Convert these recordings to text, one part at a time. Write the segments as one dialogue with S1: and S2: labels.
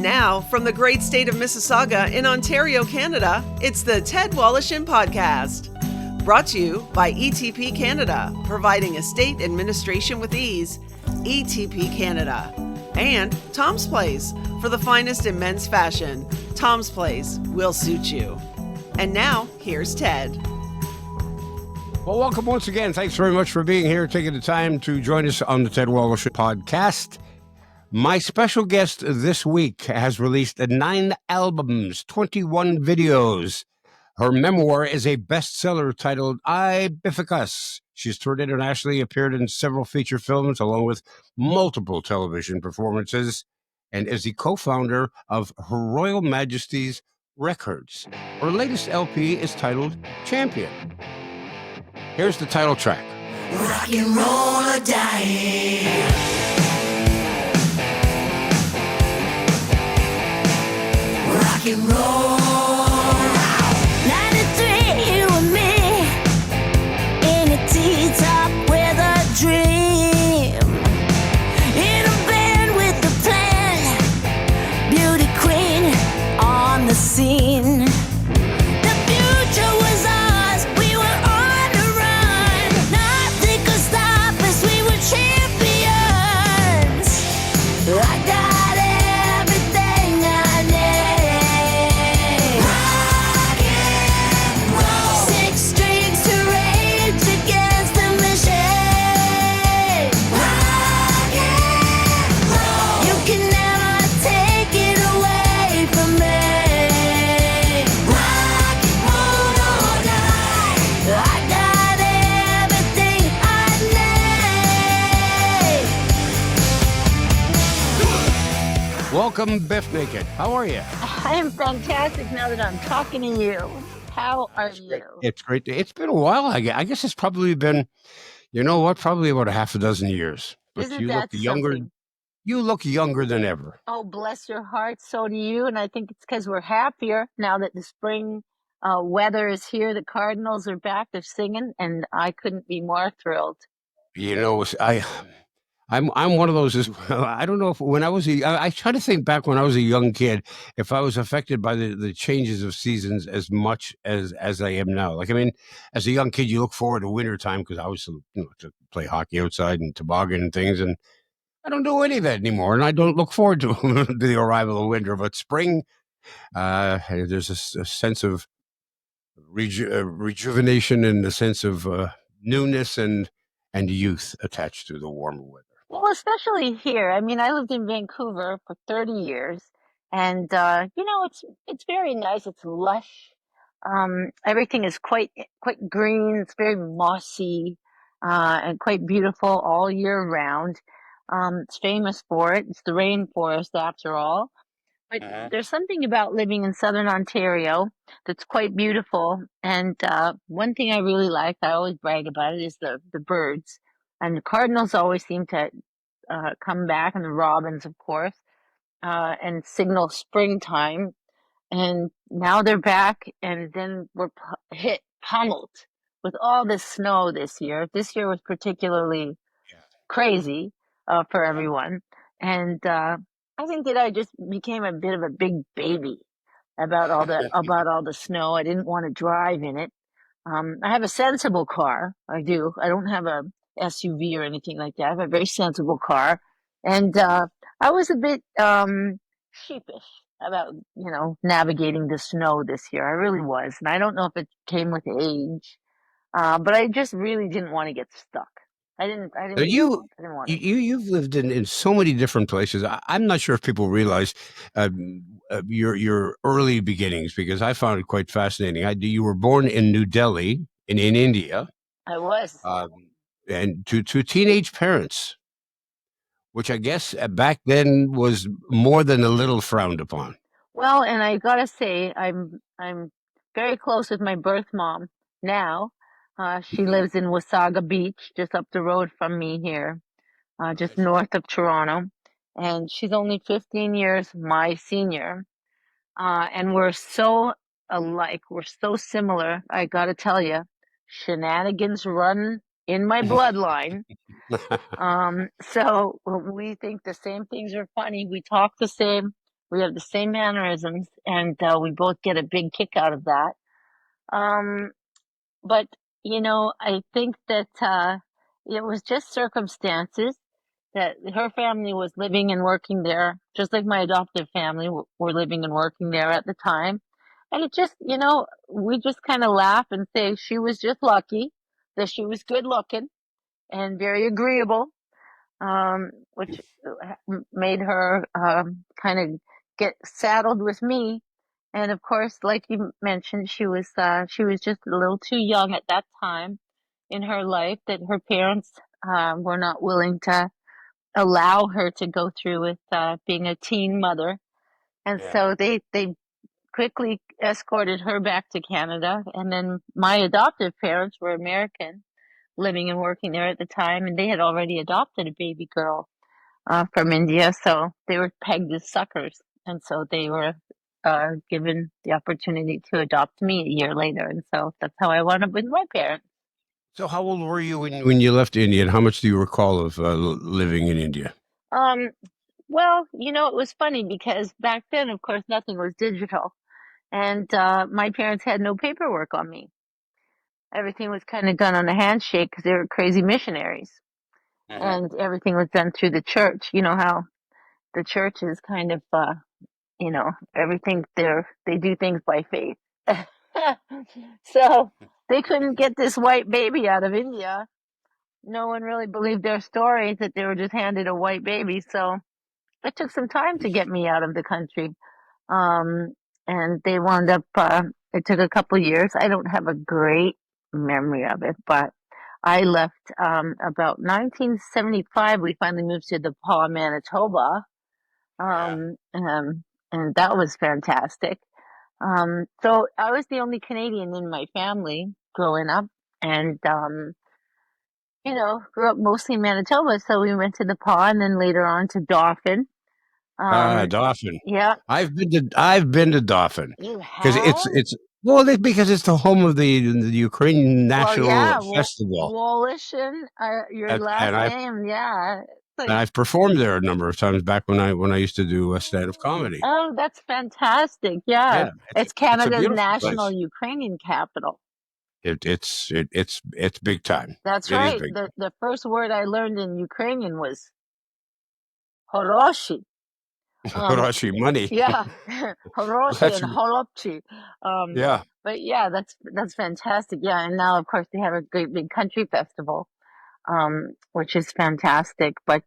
S1: And now, from the great state of Mississauga in Ontario, Canada, it's the Ted Woloshyn Podcast. Brought to you by ETP Canada, providing estate administration with ease. ETP Canada. And Tom's Place, for the finest in men's fashion. Tom's Place will suit you. And now, here's Ted.
S2: Well, welcome once again. Thanks very much for being here, taking the time to join us on the Ted Woloshyn Podcast. My special guest this week has released 9 albums, 21 videos. Her memoir is a bestseller titled Bificus. She's toured internationally, appeared in several feature films, along with multiple television performances, and is the co-founder of Her Royal Majesty's Records. Her latest LP is titled Champion. Here's the title track.
S3: Rock and roll or die. Rock and roll. 93, you and me, in a T-top with a dream, in a band with a plan, beauty queen on the scene. The future was ours, we were on the run, nothing could stop us, we were champions. I got everything I need. Rock and roll. 6 strings to rage against the machine. Rock and roll. You can never take it away from me. Rock and roll all night. I got everything I need.
S2: Welcome, Bif Naked. How are you?
S4: I am fantastic now that I'm talking to you. How are you?
S2: It's great. It's been a while. I guess it's probably been, you know what, probably about a half a dozen years. But
S4: Isn't
S2: you
S4: that
S2: look younger.
S4: something?
S2: You look younger than ever.
S4: Oh, bless your heart. So do you. And I think it's because we're happier now that the spring weather is here. The Cardinals are back. They're singing. And I couldn't be more thrilled.
S2: You know, I'm one of those as well. I don't know if when I was I try to think back when I was a young kid, if I was affected by the changes of seasons as much as I am now. Like, I mean, as a young kid, you look forward to winter time because I was, to play hockey outside and toboggan and things. And I don't do any of that anymore. And I don't look forward to the arrival of winter. But spring, there's a sense of rejuvenation and a sense of newness and youth attached to the warmer weather.
S4: Well, especially here. I mean, I lived in Vancouver for 30 years. And, it's very nice. It's lush. Everything is quite green. It's very mossy, and quite beautiful all year round. It's famous for it. It's the rainforest after all. But there's something about living in southern Ontario that's quite beautiful. And one thing I really like, I always brag about it, is the birds. And the cardinals always seem to come back, and the robins, of course, and signal springtime. And now they're back, and then we're pummeled with all this snow this year. This year was particularly crazy for everyone. And I think that I just became a bit of a big baby about all the snow. I didn't want to drive in it. I have a sensible car. I do. I don't have a SUV or anything like that. I have a very sensible car. And I was a bit sheepish about, navigating the snow this year. I really was. And I don't know if it came with age, but I just really didn't want to get stuck. I didn't want to.
S2: You've lived in so many different places. I'm not sure if people realize your early beginnings, because I found it quite fascinating. You were born in New Delhi in India.
S4: I was.
S2: And to teenage parents, which I guess back then was more than a little frowned upon.
S4: Well, and I gotta say, I'm very close with my birth mom now. She lives in Wasaga Beach, just up the road from me here, just north of Toronto. And she's only 15 years my senior. And we're so alike. We're so similar. I gotta tell you, shenanigans run in my bloodline. So we think the same things are funny. We talk the same. We have the same mannerisms, and we both get a big kick out of that. Um, but I think that it was just circumstances that her family was living and working there, just like my adoptive family were living and working there at the time. And it just, we just kind of laugh and say she was just lucky that she was good looking and very agreeable, which made her kind of get saddled with me. And of course, like you mentioned, she was just a little too young at that time in her life that her parents were not willing to allow her to go through with being a teen mother. And
S2: Yeah.
S4: so they quickly escorted her back to Canada. And then my adoptive parents were American, living and working there at the time, and they had already adopted a baby girl from India, so they were pegged as suckers, and so they were given the opportunity to adopt me a year later, and so that's how I wound up with my parents.
S2: So, how old were you when you left India, and how much do you recall of living in India?
S4: Um, well, it was funny because back then, of course, nothing was digital, and my parents had no paperwork on me. Everything was kind of done on a handshake because they were crazy missionaries,
S2: Uh-huh.
S4: and everything was done through the church. You know how the church is kind of everything they do things by faith. So they couldn't get this white baby out of India. No one really believed their story that they were just handed a white baby. So it took some time to get me out of the country. Um, and they wound up, it took a couple years. I don't have a great memory of it, but I left about 1975. We finally moved to the Paw, Manitoba.
S2: Yeah.
S4: And that was fantastic. So I was the only Canadian in my family growing up, and grew up mostly in Manitoba. So we went to the Paw, and then later on to Dauphin.
S2: Ah,
S4: Um,
S2: Dauphin.
S4: yeah,
S2: I've been to Dauphin
S4: you
S2: because
S4: have?
S2: it's well because it's the home of the Ukrainian
S4: Well,
S2: National
S4: yeah,
S2: Festival,
S4: Woloshyn, your
S2: and
S4: last
S2: I've
S4: name, yeah. It's
S2: and
S4: like,
S2: I've performed there a number of times back when I used to do stand-up comedy.
S4: oh, that's fantastic. Yeah,
S2: Yeah,
S4: it's
S2: it's a
S4: Canada's
S2: beautiful
S4: national
S2: place.
S4: Ukrainian capital.
S2: It's big time.
S4: That's
S2: It is
S4: right.
S2: big.
S4: The first word I learned in Ukrainian was horoshi. Um,
S2: Hiroshi money.
S4: yeah, horoshi
S2: That's
S4: and holopchi. Um,
S2: yeah.
S4: but yeah, that's fantastic. Yeah, and now of course they have a great big country festival, which is fantastic. But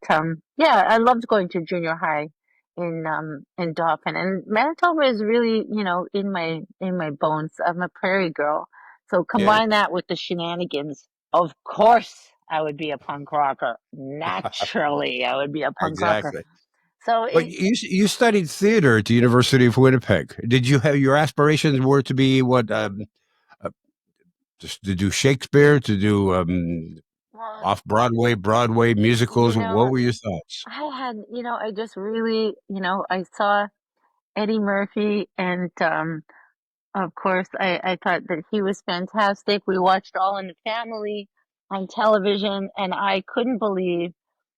S4: yeah, I loved going to junior high in Dauphin, and Manitoba is really in my bones. I'm a prairie girl, so
S2: Yeah.
S4: combine that with the shenanigans. Of course, I would be a punk rocker. Naturally, I would be a punk rocker.
S2: Exactly.
S4: So
S2: But you studied theater at the University of Winnipeg. Did you have your aspirations were to be what uh, just to do Shakespeare, to do
S4: well,
S2: off Broadway
S4: you
S2: musicals? What
S4: know,
S2: were your thoughts?
S4: I just really, I saw Eddie Murphy, and of course, I thought that he was fantastic. We watched All in the Family on television, and I couldn't believe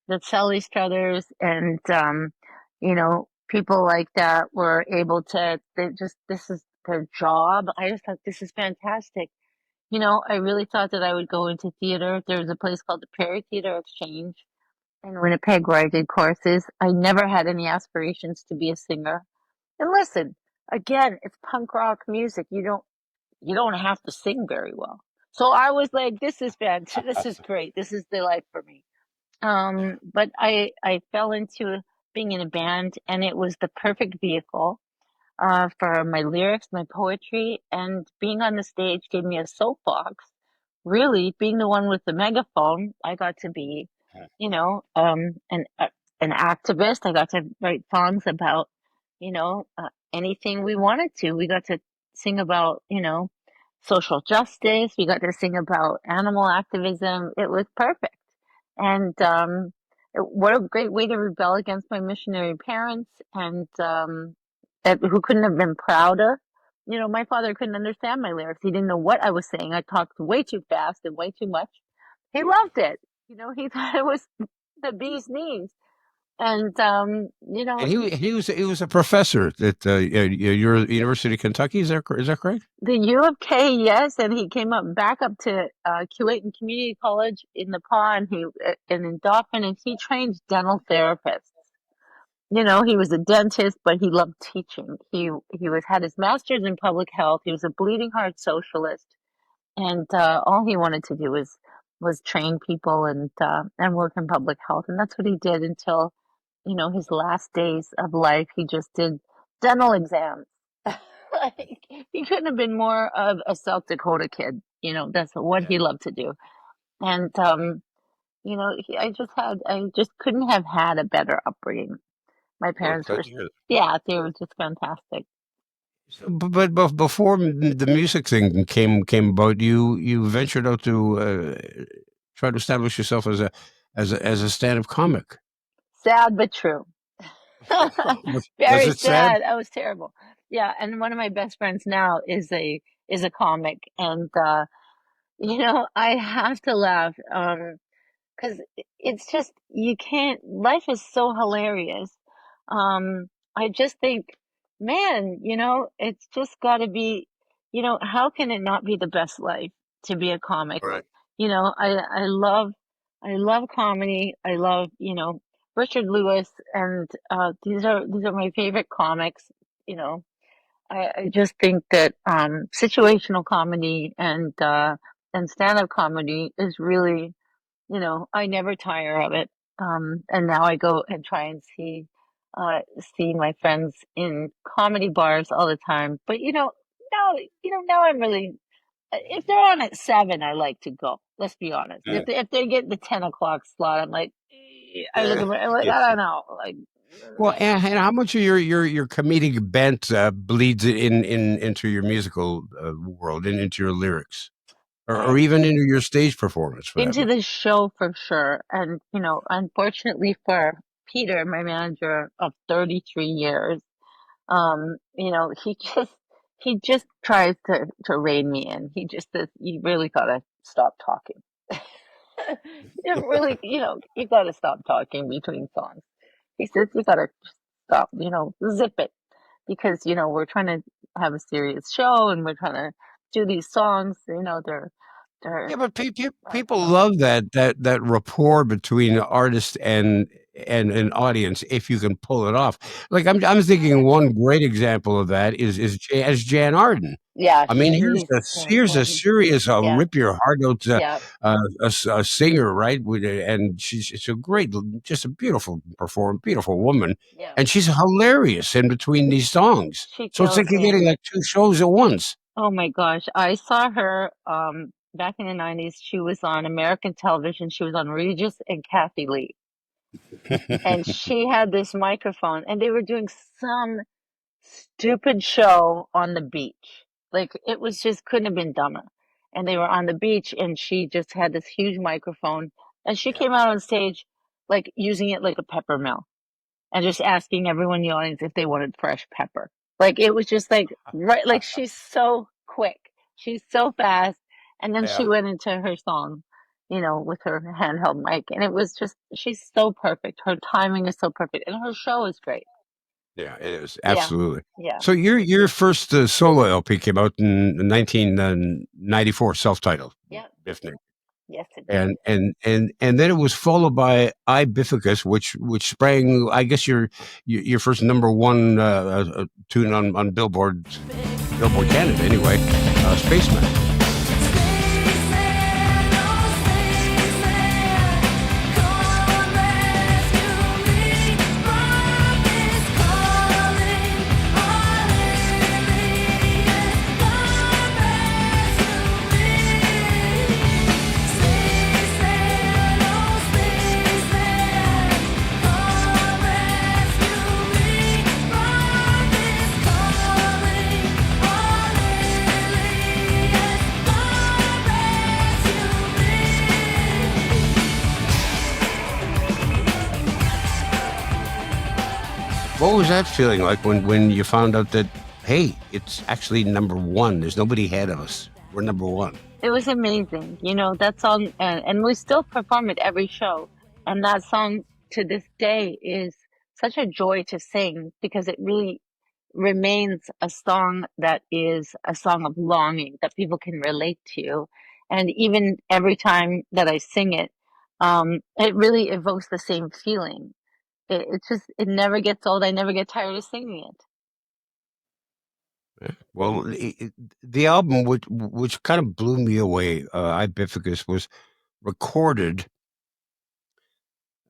S4: that Sally Struthers and people like that were able to. This is their job. I just thought this is fantastic. I really thought that I would go into theater. There was a place called the Prairie Theater Exchange in Winnipeg where I did courses. I never had any aspirations to be a singer. And listen, again, it's punk rock music. You don't have to sing very well. So I was like, this is fantastic. This is great. This is the life for me. But I fell into being in a band, and it was the perfect vehicle for my lyrics, my poetry, and being on the stage gave me a soapbox. Really, being the one with the megaphone, I got to be, an activist. I got to write songs about, anything we wanted to. We got to sing about, social justice. We got to sing about animal activism. It was perfect. And what a great way to rebel against my missionary parents, and who couldn't have been prouder. My father couldn't understand my lyrics. He didn't know what I was saying. I talked way too fast and way too much. He loved it. He thought it was the bee's knees. And
S2: And he was a professor at your University of Kentucky. Is that correct?
S4: the U of K, yes, and he came up back up to Kuwaitan Community College in Nepal, and in Dauphin, and he trained dental therapists. He was a dentist, but he loved teaching. He had his master's in public health. He was a bleeding heart socialist, and all he wanted to do was train people and work in public health, and that's what he did until his last days of life. He just did dental exams. Like, he couldn't have been more of a South Dakota kid. That's what
S2: Yeah.
S4: he loved to do, and I just couldn't have had a better upbringing. My
S2: Well,
S4: parents
S2: glad
S4: were,
S2: to hear that.
S4: yeah, they were just fantastic.
S2: But before the music thing came about, you ventured out to try to establish yourself as a stand-up comic.
S4: Sad but true.
S2: Was
S4: Very
S2: it sad?
S4: sad. I was terrible. Yeah, and one of my best friends now is a comic, and I have to laugh. Because it's just you can't. Life is so hilarious. I just think, man, it's just got to be. How can it not be the best life to be a comic?
S2: Right.
S4: I love comedy. I love Richard Lewis, and these are my favorite comics. You know, I just think that situational comedy and stand-up comedy is really, I never tire of it. And now I go and try and see my friends in comedy bars all the time. But now I'm really, if they're on at 7, I like to go. Let's be honest.
S2: Yeah.
S4: If they get the 10 o'clock slot, I'm like, I look at I'm like,
S2: Yes.
S4: I don't know, like.
S2: Well, and how much of your comedic bent bleeds into your musical world and into your lyrics, or even into your stage performance, for that
S4: Into
S2: matter?
S4: the show for sure. And, unfortunately for Peter, my manager of 33 years, he just tries to rein me in. He just says, you really gotta stop talking. You gotta stop talking between songs. He says, you gotta stop, zip it. Because, we're trying to have a serious show and we're trying to do these songs, they're
S2: Yeah, but people love that rapport between an artist and an audience if you can pull it off. Like I'm thinking one great example of that is Jan Arden.
S4: Yeah,
S2: I mean,
S4: he's so
S2: here's a
S4: important.
S2: serious,
S4: Yeah,
S2: rip your heart out
S4: yeah,
S2: a singer, right? And she's a great, just a beautiful performer, beautiful woman,
S4: yeah.
S2: and she's hilarious in between these songs.
S4: She
S2: So it's
S4: kills
S2: like you're
S4: me.
S2: getting like two shows at once.
S4: Oh my gosh. I saw her back in the 90s. She was on American television. She was on Regis and Kathy Lee. And she had this microphone and they were doing some stupid show on the beach. Like it was just couldn't have been dumber. And they were on the beach and she just had this huge microphone and she
S2: Yeah.
S4: came out on stage like using it like a pepper mill and just asking everyone in the audience if they wanted fresh pepper. Like it was just like right, like she's so quick, she's so fast, and then she
S2: Yeah.
S4: went into her song, with her handheld mic, and it was just she's so perfect. Her timing is so perfect, and her show is great.
S2: Yeah, it is
S4: Yeah,
S2: absolutely.
S4: yeah,
S2: So your first solo LP came out in 1994, self-titled,
S4: yeah.
S2: Bif Naked.
S4: Yes, it did.
S2: And then it was followed by Bificus, which sprang, I guess, your first number one tune on Billboard Canada, anyway, Spaceman.
S3: Spaceman, oh spaceman, come rescue me from this calling. All aliens, come rescue me. Spaceman, oh spaceman, come rescue me from this calling. All aliens, come rescue
S2: What was that feeling like when you found out that, hey, it's actually number one? There's nobody ahead of us. We're number one.
S4: It was amazing. That song, and we still perform it every show. And that song to this day is such a joy to sing because it really remains a song that is a song of longing that people can relate to. And even every time that I sing it, it really evokes the same feeling. It never gets old. I never get tired of singing it.
S2: Well, the album, which kind of blew me away, I Bificus, was recorded,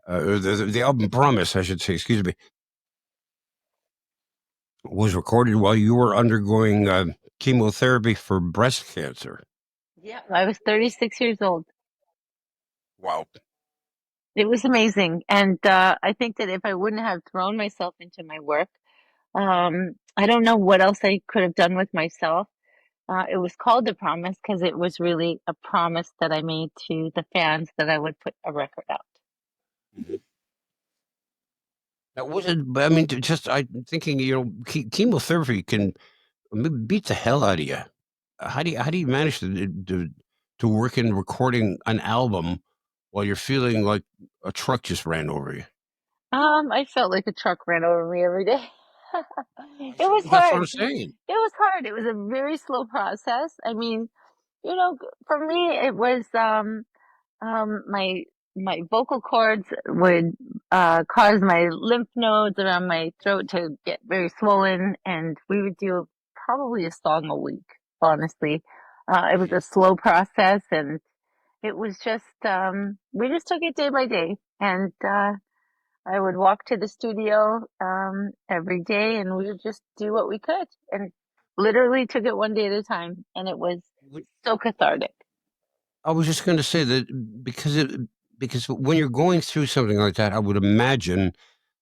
S2: or the album Promise, I should say, excuse me, was recorded while you were undergoing chemotherapy for breast cancer.
S4: Yeah, I was 36 years old.
S2: Wow.
S4: It was amazing. And I think that if I wouldn't have thrown myself into my work, I don't know what else I could have done with myself. It was called The Promise because it was really a promise that I made to the fans that I would put a record out.
S2: That wasn't, but I mean, just I'm thinking, chemotherapy can beat the hell out of you. How do you manage to work in recording an album while you're feeling like a truck just ran over you?
S4: I felt like a truck ran over me every day. It was
S2: That's what
S4: hard.
S2: I'm saying.
S4: It was hard. It was a very slow process. I mean, for me, it was my vocal cords would cause my lymph nodes around my throat to get very swollen, and we would do probably a song a week, honestly. It was a slow process, and it was just we just took it day by day, and I would walk to the studio every day, and we would just do what we could, and literally took it one day at a time, and it was so cathartic.
S2: I was just going to say that because when you're going through something like that, I would imagine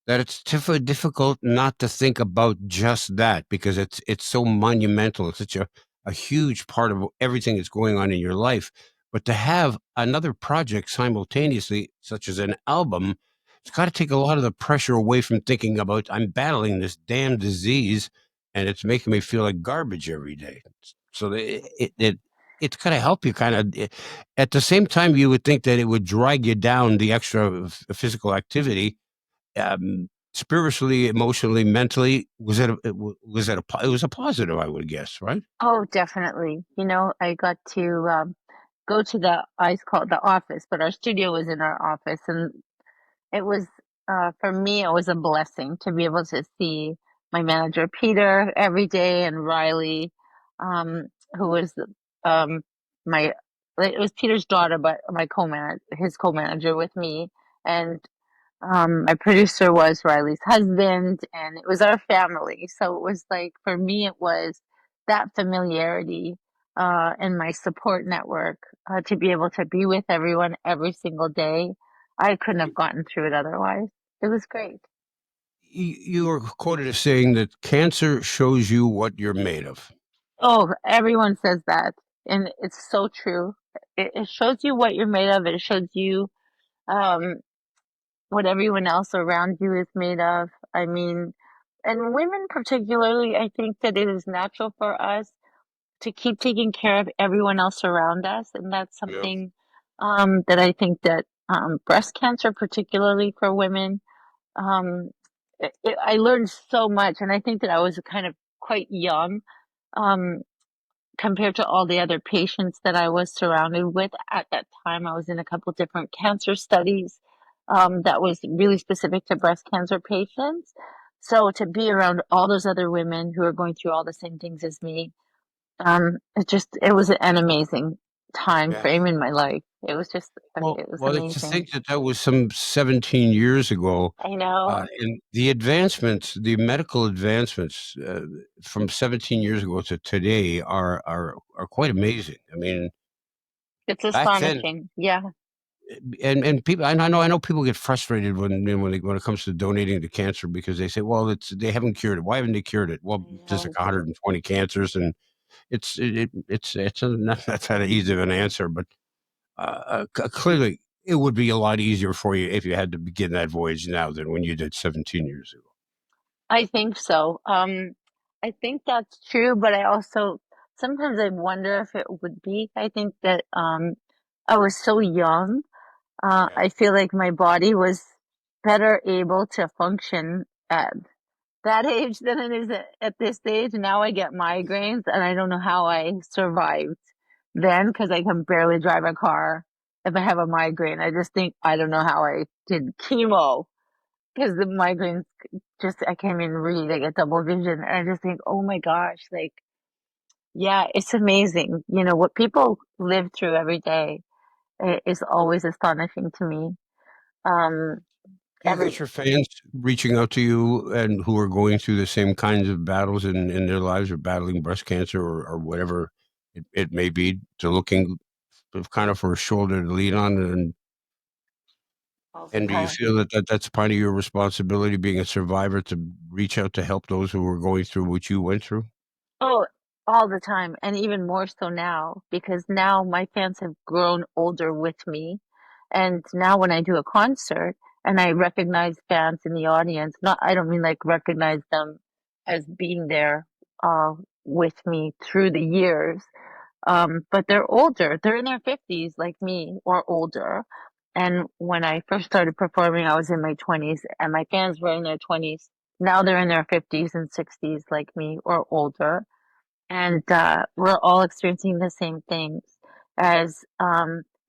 S2: that it's difficult not to think about just that because it's so monumental. It's such a huge part of everything that's going on in your life. But to have another project simultaneously, such as an album, it's got to take a lot of the pressure away from thinking about I'm battling this damn disease and it's making me feel like garbage every day. So it's going to help you kind of. At the same time, you would think that it would drag you down the extra physical activity, spiritually, emotionally, mentally. It was a positive, I would guess, right?
S4: Oh, definitely. I got to go to I call it the office, but our studio was in our office, and it was for me, it was a blessing to be able to see my manager Peter every day and Riley, who was um my it was Peter's daughter, but his co-manager with me, and my producer was Riley's husband, and it was our family. So it was like, for me, it was that familiarity and my support network to be able to be with everyone every single day. I couldn't have gotten through it otherwise. It was great.
S2: You were quoted as saying that cancer shows you what you're made of.
S4: Oh, everyone says that, and it's so true. It shows you what you're made of. It shows you um, what everyone else around you is made of. I mean, and women particularly, I think that it is natural for us to keep taking care of everyone else around us. And that's
S2: Yeah.
S4: something that I think that breast cancer, particularly for women, um, I learned so much. And I think that I was kind of quite young. Um, compared to all the other patients that I was surrounded with at that time. I was in a couple different cancer studies that was really specific to breast cancer patients. So to be around all those other women who are going through all the same things as me, it was an amazing time
S2: Yeah.
S4: frame in my life.
S2: Well,
S4: It was
S2: well, to
S4: amazing.
S2: think that that was some 17 years ago,
S4: I know.
S2: and the advancements, the medical advancements from 17 years ago to today are quite amazing. I mean,
S4: It's
S2: back then,
S4: astonishing. Yeah.
S2: and people, I know people get frustrated when it comes to donating to cancer because they say, well, they haven't cured it. Why haven't they cured it? Well,
S4: I
S2: there's like
S4: know.
S2: 120 cancers, and not that easy of an answer, but clearly it would be a lot easier for you if you had to begin that voyage now than when you did 17 years ago.
S4: I think so. I think that's true, but I also sometimes I wonder if it would be. I think that I was so young.
S2: Yeah.
S4: I feel like my body was better able to function at that age than it is at this age. Now I get migraines, and I don't know how I survived then because I can barely drive a car if I have a migraine. I just think I don't know how I did chemo because the migraines just I can't even read. I get double vision, and I just think, oh my gosh, like yeah, it's amazing. You know what people live through every day is always astonishing to me. Um,
S2: Do you
S4: every
S2: get your fans reaching out to you and who are going through the same kinds of battles in their lives or battling breast cancer or whatever it may be to looking kind of for a shoulder to lean on
S4: all the
S2: and do you
S4: time.
S2: feel that's part of your responsibility being a survivor to reach out to help those who are going through what you went through?
S4: Oh, all the time, and even more so now because now my fans have grown older with me. And now when I do a concert and I recognize fans in the audience, not I don't mean like recognize them as being there with me through the years. But they're older. They're in their 50s like me or older. And when I first started performing, I was in my 20s and my fans were in their 20s. Now they're in their 50s and 60s like me or older, and we're all experiencing the same things as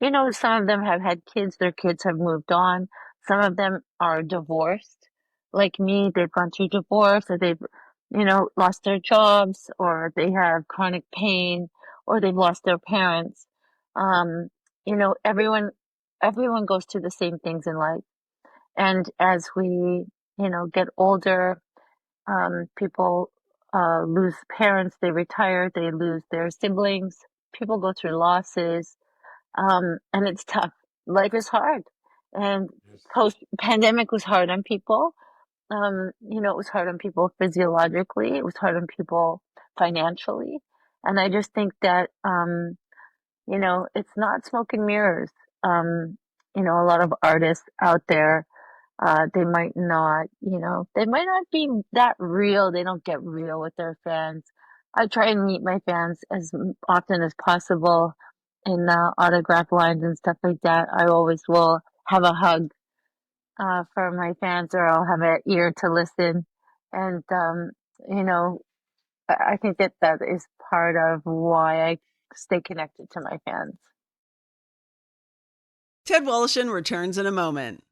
S4: you know, some of them have had kids, their kids have moved on, some of them are divorced like me, they've gone through divorce, or they've, you know, lost their jobs, or they have chronic pain, or they've lost their parents. um you know, everyone goes through the same things in life, and as we, you know, get older, people lose parents, they retire, they lose their siblings, people go through losses, and it's tough. Life is hard. And post pandemic was hard on people. You know, it was hard on people physiologically, it was hard on people financially. And I just think that, you know, it's not smoke and mirrors. You know, a lot of artists out there, they might not, you know, they might not be that real. They don't get real with their fans. I try and meet my fans as often as possible in autograph lines and stuff like that. I always will have a hug for my fans, or I'll have an ear to listen. And, you know, I think that that is part of why I stay connected to my fans.
S1: Ted Woloshyn returns in a moment.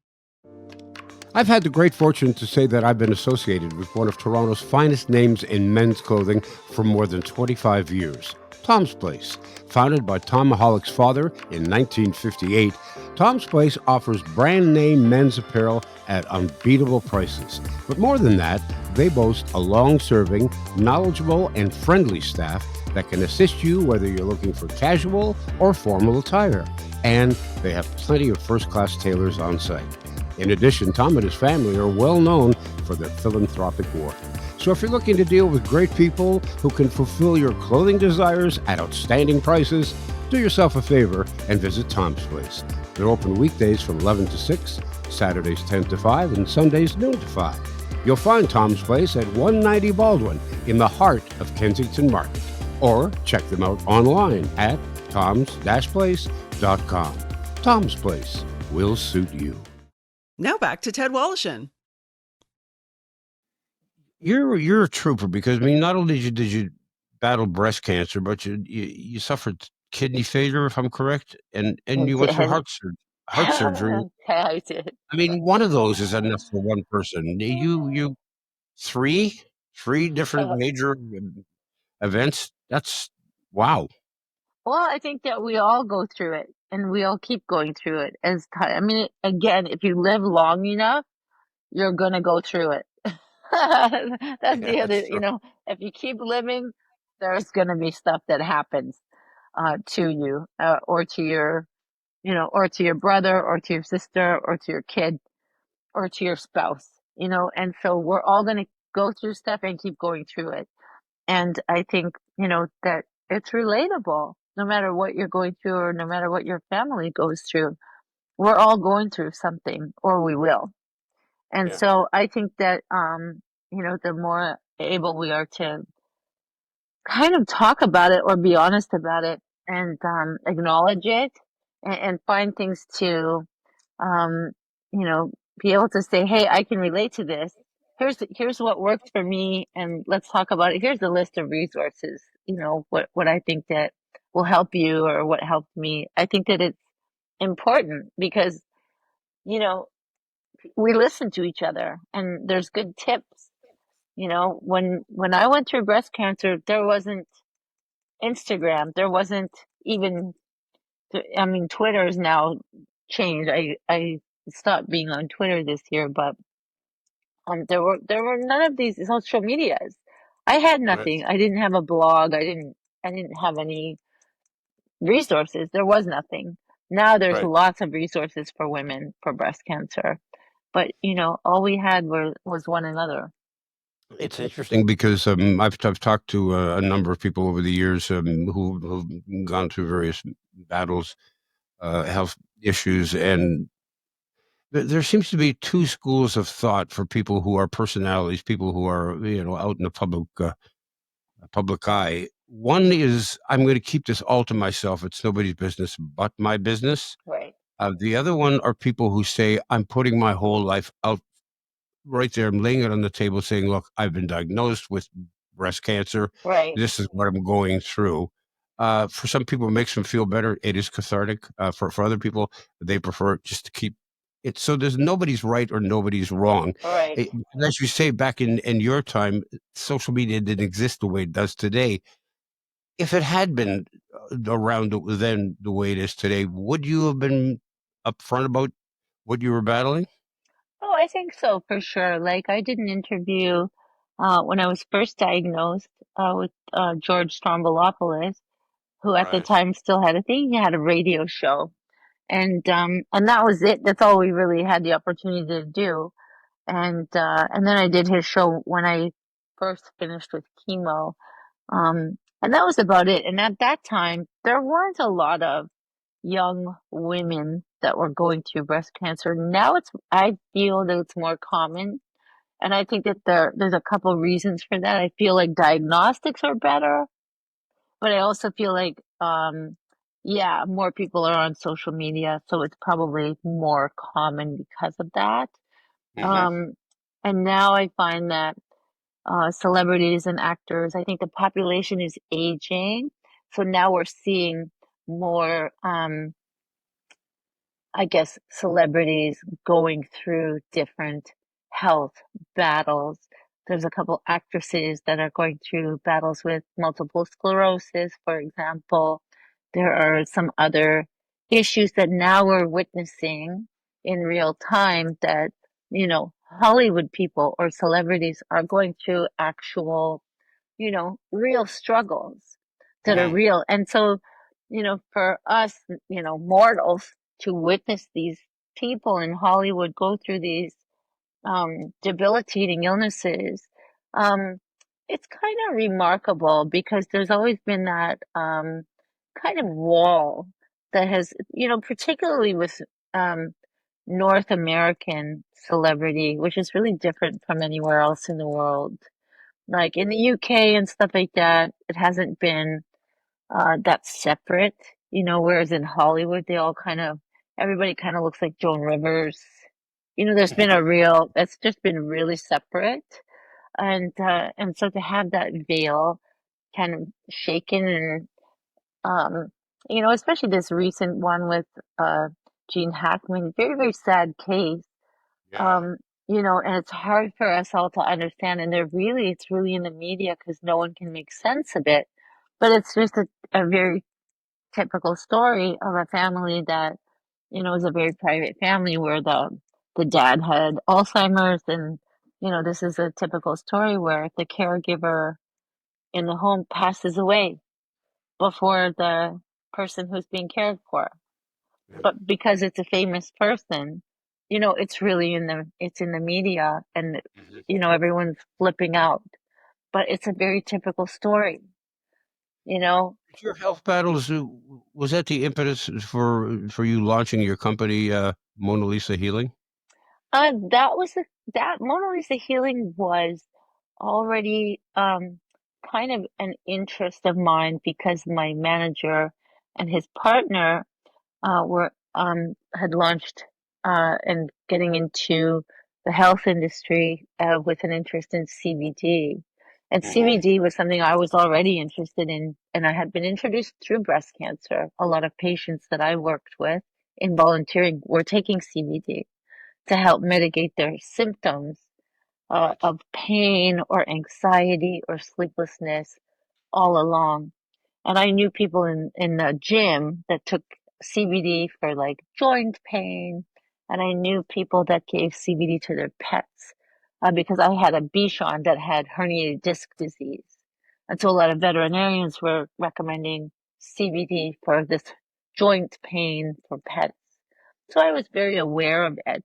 S2: I've had the great fortune to say that I've been associated with one of Toronto's finest names in men's clothing for more than 25 years. Tom's Place. Founded by Tom Mahalick's father in 1958, Tom's Place offers brand name men's apparel at unbeatable prices. But more than that, they boast a long-serving, knowledgeable, and friendly staff that can assist you whether you're looking for casual or formal attire. And they have plenty of first-class tailors on site. In addition, Tom and his family are well known for their philanthropic work. So if you're looking to deal with great people who can fulfill your clothing desires at outstanding prices, do yourself a favor and visit Tom's Place. They're open weekdays from 11 to 6, Saturdays 10 to 5, and Sundays noon to 5. You'll find Tom's Place at 190 Baldwin in the heart of Kensington Market. Or check them out online at toms-place.com. Tom's Place will suit you.
S1: Now back to Ted Woloshyn.
S2: You're a trooper because I mean, not only did you battle breast cancer, but you suffered kidney failure, if I'm correct, and
S4: I
S2: you went through
S4: did.
S2: heart surgery.
S4: I did.
S2: I mean, one of those is enough for one person. You three different major events. That's wow.
S4: Well, I think that we all go through it, and we all keep going through it as time. I mean, again, if you live long enough, you're gonna go through it. That's
S2: Yeah,
S4: the
S2: that's
S4: other,
S2: true.
S4: you know, if you keep living, there's gonna be stuff that happens to you, or to your, you know, or to your brother, or to your sister, or to your kid, or to your spouse, you know, and so we're all gonna go through stuff and keep going through it. And I think, you know, that it's relatable no matter what you're going through or no matter what your family goes through. We're all going through something, or we will. And
S2: Yeah,
S4: so I think that, you know, the more able we are to kind of talk about it or be honest about it and acknowledge it, and find things to, um, you know, be able to say, hey, I can relate to this. Here's what worked for me, and let's talk about it. Here's the list of resources, what I think that will help you or what helped me. I think that it's important because, you know, we listen to each other and there's good tips. When I went through breast cancer, there wasn't Instagram, there wasn't even, I mean, Twitter's now changed. I stopped being on Twitter this year, but there were none of these social medias. I had
S2: Right.
S4: nothing. I didn't have a blog. I didn't have any resources. There was nothing. Now there's
S2: Right.
S4: lots of resources for women for breast cancer. But all we had was one another.
S2: It's interesting because I've talked to a number of people over the years who've gone through various battles, health issues, and there seems to be two schools of thought for people who are personalities, people who are out in the public eye. One is I'm going to keep this all to myself. It's nobody's business but my business.
S4: Right.
S2: The other one are people who say I'm putting my whole life out right there. I'm laying it on the table saying, look, I've been diagnosed with breast cancer.
S4: Right.
S2: This is what I'm going through. For some people, it makes them feel better. It is cathartic. For other people, they prefer just to keep it. So there's nobody's right or nobody's wrong.
S4: Right.
S2: As you say, back in your time, social media didn't exist the way it does today. If it had been around then the way it is today, would you have been upfront about what you were battling?
S4: Oh, I think so for sure. Like I did an interview when I was first diagnosed with George Stroumboulopoulos, who at the
S2: Right.
S4: time still had a thing. He had a radio show, and that was it. That's all we really had the opportunity to do. And then I did his show when I first finished with chemo. And that was about it. And at that time, there weren't a lot of young women that were going through breast cancer. Now I feel that it's more common. And I think that there's a couple reasons for that. I feel like diagnostics are better, but I also feel like, yeah, more people are on social media, so it's probably more common because of that.
S2: Hmm.
S4: Um, and now I find that celebrities and actors, I think the population is aging, so now we're seeing more, I guess, celebrities going through different health battles. There's a couple actresses that are going through battles with multiple sclerosis, for example. There are some other issues that now we're witnessing in real time that, Hollywood people or celebrities are going through actual, real struggles that are
S2: Hmm.
S4: real. And so, for us, mortals to witness these people in Hollywood go through these debilitating illnesses, um, it's kind of remarkable because there's always been that kind of wall that has, particularly with um, North American celebrity, which is really different from anywhere else in the world. Like in the UK and stuff like that, it hasn't been that separate, whereas in Hollywood, everybody kind of looks like Joan Rivers. It's just been really separate. And so to have that veil kind of shaken and, um, especially this recent one with, Gene Hackman, very, very sad case.
S2: Yeah.
S4: Um, and it's hard for us all to understand. And it's really in the media because no one can make sense of it. But it's just a very typical story of a family that, is a very private family where the dad had Alzheimer's and, this is a typical story where the caregiver in the home passes away before the person who's being cared for. But because it's a famous person, it's in the media and,
S2: Mhm.
S4: everyone's flipping out. But it's a very typical story, you know.
S2: Your health battles, was that the impetus for you launching your company, Mona Lisa Healing?
S4: That Mona Lisa healing was already kind of an interest of mine because my manager and his partner were had launched and getting into the health industry with an interest in CBD. And
S2: Mhm.
S4: CBD was something I was already interested in, and I had been introduced through breast cancer. A lot of patients that I worked with in volunteering were taking CBD to help mitigate their symptoms
S2: Right.
S4: of pain or anxiety or sleeplessness all along. And I knew people in the gym that took CBD for like joint pain, and I knew people that gave CBD to their pets because I had a Bichon that had herniated disc disease. And so a lot of veterinarians were recommending CBD for this joint pain for pets. So I was very aware of it,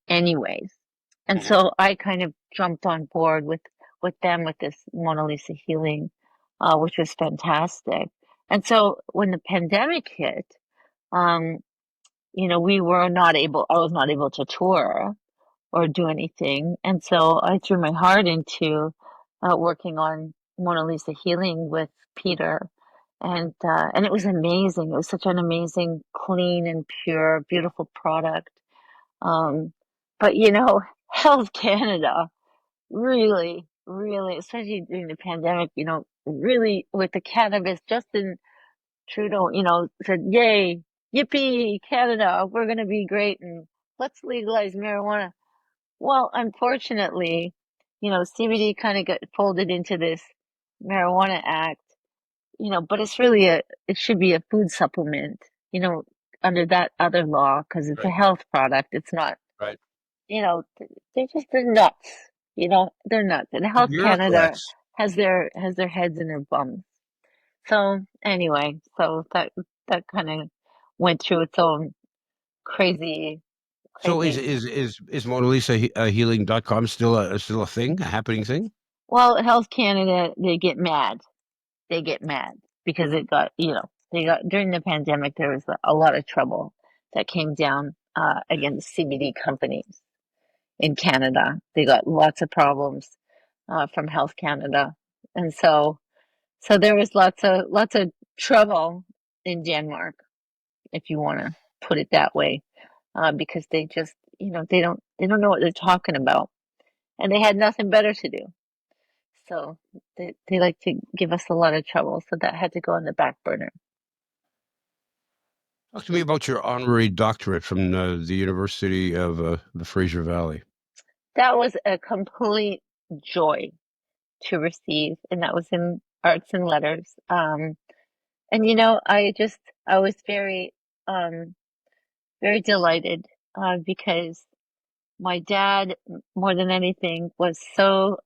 S4: anyways. And
S2: Mhm.
S4: so I kind of jumped on board with them with this Mona Lisa healing, which was fantastic. And so when the pandemic hit, um, I was not able to tour or do anything. And so I threw my heart into working on Mona Lisa healing with Peter. And it was amazing. It was such an amazing, clean and pure, beautiful product. Um, but Health Canada really, really, especially during the pandemic, really with the cannabis, Justin Trudeau, said, "Yay, yippee, Canada, we're going to be great and let's legalize marijuana." Well, unfortunately, CBD kind of got folded into this Marijuana Act, but it should be a food supplement, you know, under that other law because it's a
S2: Right.
S4: health product. It's not
S2: Right.
S4: they're nuts. They're nuts. And Health Canada
S2: Bureaucrats.
S4: has their heads in their bums. So anyway, so that kind of went through its own crazy,
S2: So is
S4: crazy.
S2: is is is Mona Lisa healing.com still a thing, a happening thing?
S4: Well, Health Canada, they get mad. They get mad because they got during the pandemic there was a lot of trouble that came down against CBD companies in Canada. They got lots of problems from Health Canada, and so there was lots of trouble in Denmark, if you want to put it that way, because they just they don't know what they're talking about, and they had nothing better to do. So they like to give us a lot of trouble. So that had to go on the back burner.
S2: Talk to me about your honorary doctorate from the University of the Fraser Valley.
S4: That was a complete joy to receive, and that was in arts and letters. And I was um, very delighted because my dad, more than anything, was so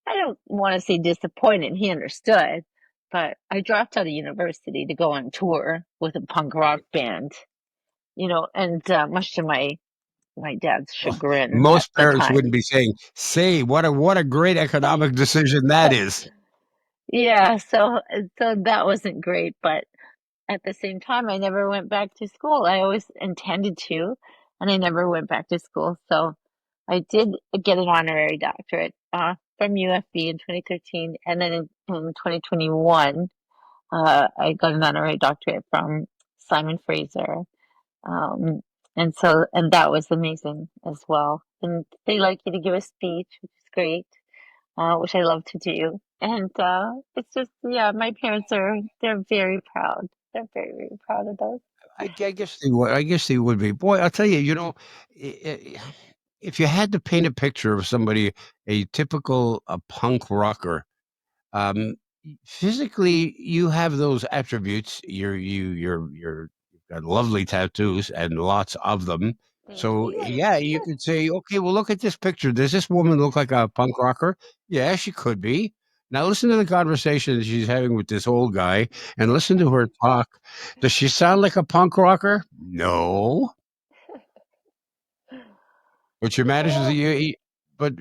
S4: I don't want to say disappointed. He understood, but I dropped out of university to go on tour with a punk rock band, and much to my dad's
S2: Well,
S4: chagrin at
S2: most
S4: the
S2: parents
S4: time.
S2: wouldn't be saying, "Say what a great economic decision that is."
S4: Yeah, so that wasn't great, but at the same time, I never went back to school. I always intended to, and I never went back to school. So I did get an honorary doctorate from UFB in 2013, and then in 2021, I got an honorary doctorate from Simon Fraser. Um, and that was amazing as well. And they like you to give a speech, which is great, which I love to do. And it's just, yeah, my parents they're very proud. They're very, very proud of us.
S2: I guess they would. I guess they would be. Boy, I'll tell you. If you had to paint a picture of somebody, a typical punk rocker, um, physically, you have those attributes. You've got lovely tattoos and lots of them.
S4: Thank
S2: So
S4: you.
S2: yeah, you could say, okay, well, look at this picture. Does this woman look like a punk rocker? Yeah, she could be. Now listen to the conversation that she's having with this old guy, and listen to her talk. Does she sound like a punk rocker? No, but you manage to
S4: Well,
S2: but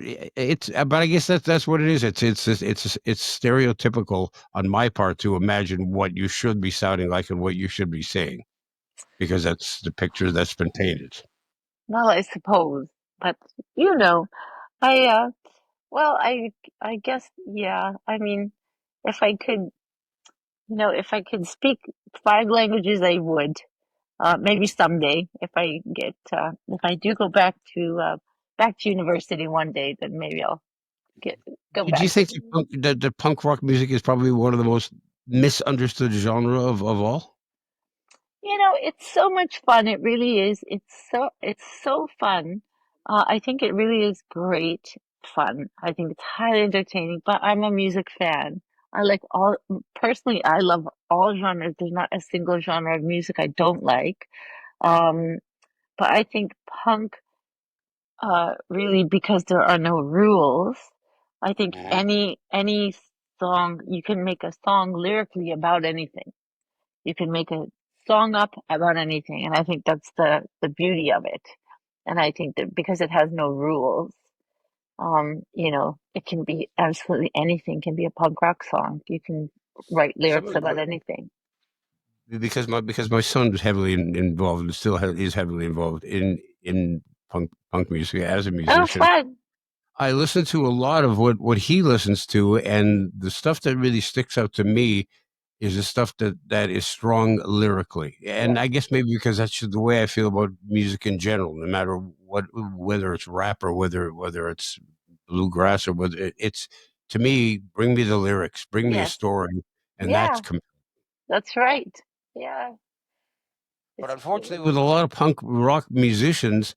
S2: I guess that's what it is. It's stereotypical on my part to imagine what you should be sounding like and what you should be saying because that's the picture that's been painted.
S4: well, I suppose, but you know, I well, I guess, yeah. I mean, if I could, if I could speak five languages, I would. Maybe someday, if I do go back to university one day, then maybe I'll get go
S2: Do you
S4: back.
S2: think that punk rock music is probably one of the most misunderstood genre of all?
S4: It's so much fun. It really is. It's so fun. I think it really is great fun. I think it's highly entertaining, but I'm a music fan. I like personally, I love all genres. There's not a single genre of music I don't like. Um, but I think punk, really, because there are no rules, I think
S2: Mhm.
S4: any song, you can make a song lyrically about anything. You can make a song up about anything, and I think that's the beauty of it. And I think that because it has no rules, it can be absolutely anything can be a punk rock song. You can write
S2: Some
S4: lyrics
S2: of the
S4: about
S2: great
S4: anything.
S2: because my son was heavily involved and still is heavily involved in punk music as a
S4: Oh,
S2: musician.
S4: fun.
S2: I listen to a lot of what he listens to, and the stuff that really sticks out to me is the stuff that is strong lyrically. And
S4: Yeah.
S2: I guess maybe because that's just the way I feel about music in general, no matter whether it's rap or whether it's bluegrass or whether it's to me, bring me the lyrics, bring me a
S4: Yes.
S2: story, and
S4: Yeah, that's right. Yeah.
S2: but
S4: It's
S2: unfortunately, with a lot of punk rock musicians,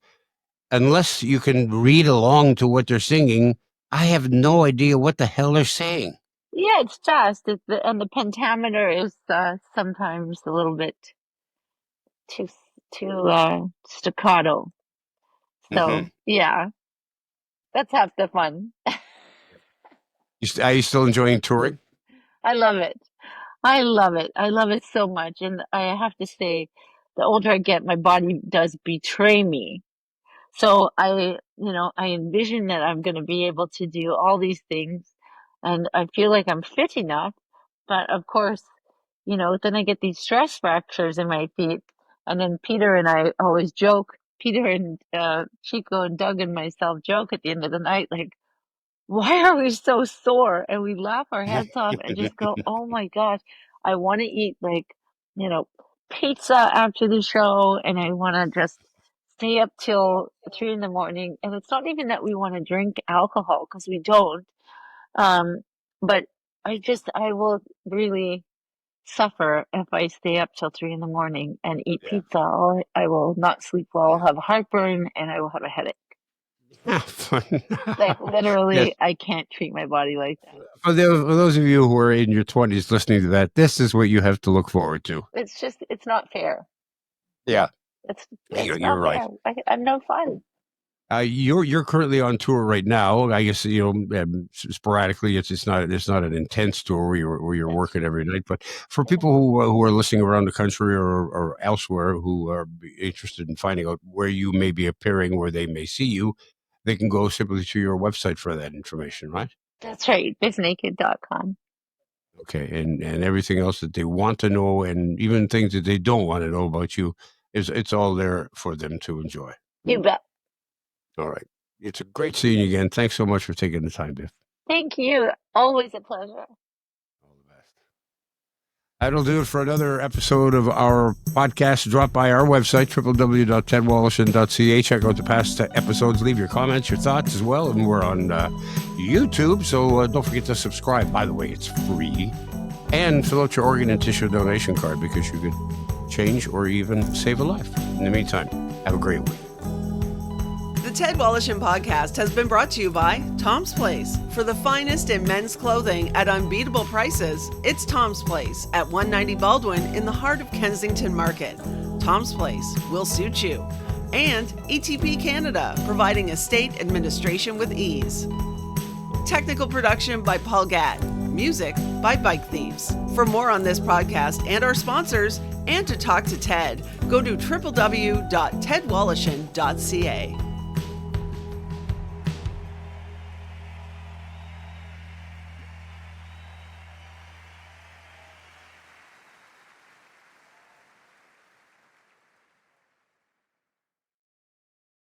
S2: unless you can read along to what they're singing, I have no idea what the hell they're saying.
S4: yeah, it's fast. And the pentameter is sometimes a little bit too staccato.
S2: Hmm.
S4: So, yeah, that's half the fun.
S2: Are you still enjoying touring?
S4: I love it. I love it. I love it so much. And I have to say, the older I get, my body does betray me. So I envision that I'm going to be able to do all these things, and I feel like I'm fit enough. But of course, then I get these stress fractures in my feet. And then Peter and I always joke, Peter and Chico and Doug and myself joke at the end of the night, like, why are we so sore? And we laugh our heads off and just go, oh my gosh, I want to eat like, you know, pizza after the show, and I want to just stay up till 3 in the morning. And it's not even that we want to drink alcohol because we don't. Um, but I will really suffer if I stay up till 3 in the morning and eat
S2: Yeah.
S4: pizza. I will not sleep well. I'll have heartburn and I will have a headache.
S2: Fun.
S4: Like
S2: Yes.
S4: literally, I can't treat my body like that.
S2: For those of you who are in your 20s listening to that, this is what you have to look forward to.
S4: It's not fair.
S2: Yeah,
S4: It's
S2: you're
S4: not
S2: right.
S4: fair. I'm no fun.
S2: You're currently on tour right now. I guess sporadically. It's not an intense tour where you're
S4: That's
S2: working every night. But for
S4: yeah.
S2: people who are listening around the country or elsewhere who are interested in finding out where you may be appearing, where they may see you, they can go simply to your website for that information, right?
S4: That's right. BifNaked.com.
S2: Okay, and everything else that they want to know, and even things that they don't want to know about you, it's all there for them to enjoy.
S4: You bet.
S2: All right, it's a great seeing you again. Thanks so much for taking the time, Biff.
S4: Thank you. Always a pleasure.
S2: All the best. That'll do it for another episode of our podcast. Drop by our website, www.tedwoloshyn.ca. Check out the past episodes. Leave your comments, your thoughts as well. And we're on YouTube, so don't forget to subscribe. By the way, it's free. And fill out your organ and tissue donation card because you could change or even save a life. In the meantime, have a great week.
S1: The Ted Woloshyn podcast has been brought to you by Tom's Place. For the finest in men's clothing at unbeatable prices, it's Tom's Place at 190 Baldwin in the heart of Kensington Market. Tom's Place will suit you. And ETP Canada, providing estate administration with ease. Technical production by Paul Gatt. Music by Bike Thieves. For more on this podcast and our sponsors, and to talk to Ted, go to www.tedwoloshyn.ca.